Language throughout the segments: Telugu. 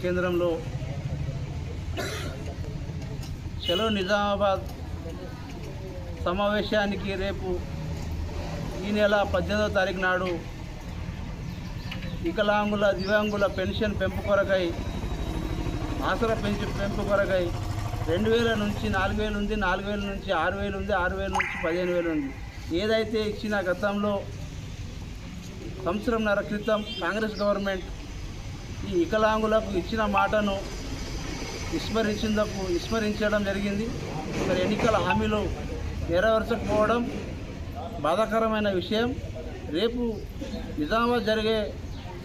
కేంద్రంలో చలో నిజామాబాద్ సమావేశానికి రేపు ఈ నెల 18వ తారీఖు నాడు వికలాంగుల దివ్యాంగుల పెన్షన్ పెంపు కొరకై ఆసరా పెంపు కొరకై 2000 నుంచి 4000 ఉంది, 4000 నుంచి 6000 ఉంది, 6000 నుంచి 15000 ఉంది. ఏదైతే ఇచ్చిన గతంలో సంవత్సరంన్నర క్రితం కాంగ్రెస్ గవర్నమెంట్ ఈ వికలాంగులకు ఇచ్చిన మాటను విస్మరించడం జరిగింది. మరి ఎన్నికల హామీలు నెరవేర్చకపోవడం బాధాకరమైన విషయం. రేపు నిజామాబాద్ జరిగే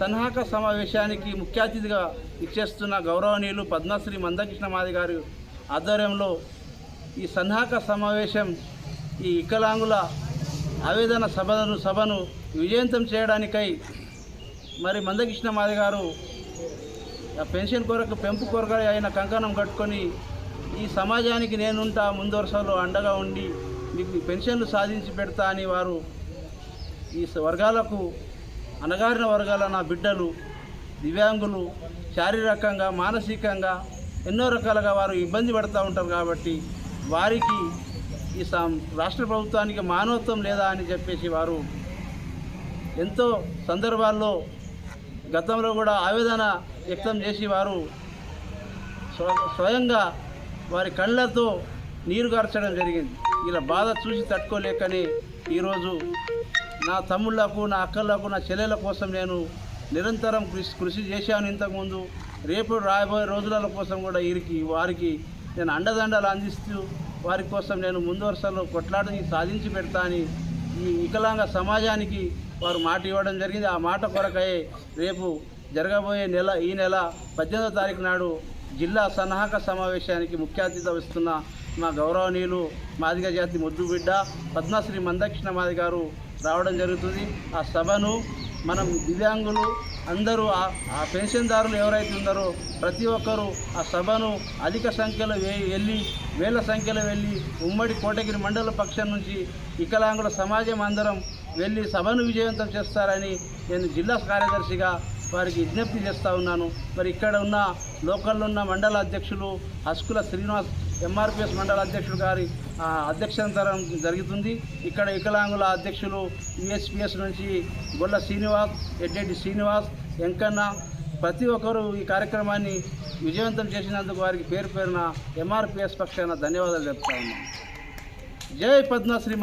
సన్నాహక సమావేశానికి ముఖ్య అతిథిగా ఇచ్చేస్తున్న గౌరవనీయులు పద్మశ్రీ మందకృష్ణ మాదిగ గారి ఆధ్వర్యంలో ఈ సన్నాహక సమావేశం ఈ వికలాంగుల ఆవేదన సభను విజయవంతం చేయడానికై మరి మందకృష్ణ మాదిగ గారు పెన్షన్ పెంపు కొరకు అయిన కంకణం కట్టుకొని ఈ సమాజానికి నేనుంటా ముందు వరుసలో అండగా ఉండి మీకు పెన్షన్లు సాధించి పెడతా అని వారు ఈ వర్గాలకు అణగారిన వర్గాల నా బిడ్డలు దివ్యాంగులు శారీరకంగా మానసికంగా ఎన్నో రకాలుగా వారు ఇబ్బంది పడుతూ ఉంటారు. కాబట్టి వారికి ఈ రాష్ట్ర ప్రభుత్వానికి మానవత్వం లేదా అని చెప్పేసి వారు ఎంతో సందర్భాల్లో గతంలో కూడా ఆవేదన వ్యక్తం చేసి వారు స్వయంగా వారి కళ్ళతో నీరు గార్చడం జరిగింది. ఇలా బాధ చూసి తట్టుకోలేకనే ఈరోజు నా తమ్ముళ్లకు, నా అక్కలకు, నా చెల్లెల కోసం నేను నిరంతరం కృషి చేశాను ఇంతకుముందు. రేపు రాబోయే రోజుల కోసం కూడా వారికి నేను అండదండలు అందిస్తూ వారి కోసం నేను ముందు వరుసలో కొట్లాటని సాధించి పెడతా అని ఈ వికలాంగ సమాజానికి వారు మాట ఇవ్వడం జరిగింది. ఆ మాట కొరకై రేపు జరగబోయే ఈ నెల 18వ తారీఖు నాడు జిల్లా సన్నాహక సమావేశానికి ముఖ్య అతిథి వస్తున్న మా గౌరవనీయులు మాదిగ జాతి ముద్దుబిడ్డ పద్మశ్రీ మందకృష్ణ మాదిగ గారు రావడం జరుగుతుంది. ఆ సభను మనం దివ్యాంగులు అందరూ ఆ పెన్షన్దారులు ఎవరైతే ఉన్నారో ప్రతి ఒక్కరూ ఆ సభను అధిక సంఖ్యలో వేల సంఖ్యలో వెళ్ళి ఉమ్మడి కోటగిరి మండల పక్షం నుంచి వికలాంగుల సమాజం అందరం వెళ్ళి సభను విజయవంతం చేస్తారని నేను జిల్లా కార్యదర్శిగా వారికి విజ్ఞప్తి చేస్తూ ఉన్నాను. మరి ఇక్కడ ఉన్న లోకల్లో ఉన్న మండల అధ్యక్షులు హస్కుల శ్రీనివాస్ ఎంఆర్పిఎస్ మండల అధ్యక్షుడు గారి అధ్యక్షతరం జరుగుతుంది. ఇక్కడ వికలాంగుల అధ్యక్షులు యుఎస్పిఎస్ నుంచి గొల్ల శ్రీనివాస్, ఎడ్డెడ్డి శ్రీనివాస్, వెంకన్న ప్రతి ఒక్కరూ ఈ కార్యక్రమాన్ని విజయవంతం చేసినందుకు వారికి పేరున ఎంఆర్పిఎస్ పక్షాన ధన్యవాదాలు చెప్తా ఉన్నాను. జై పద్మశ్రీ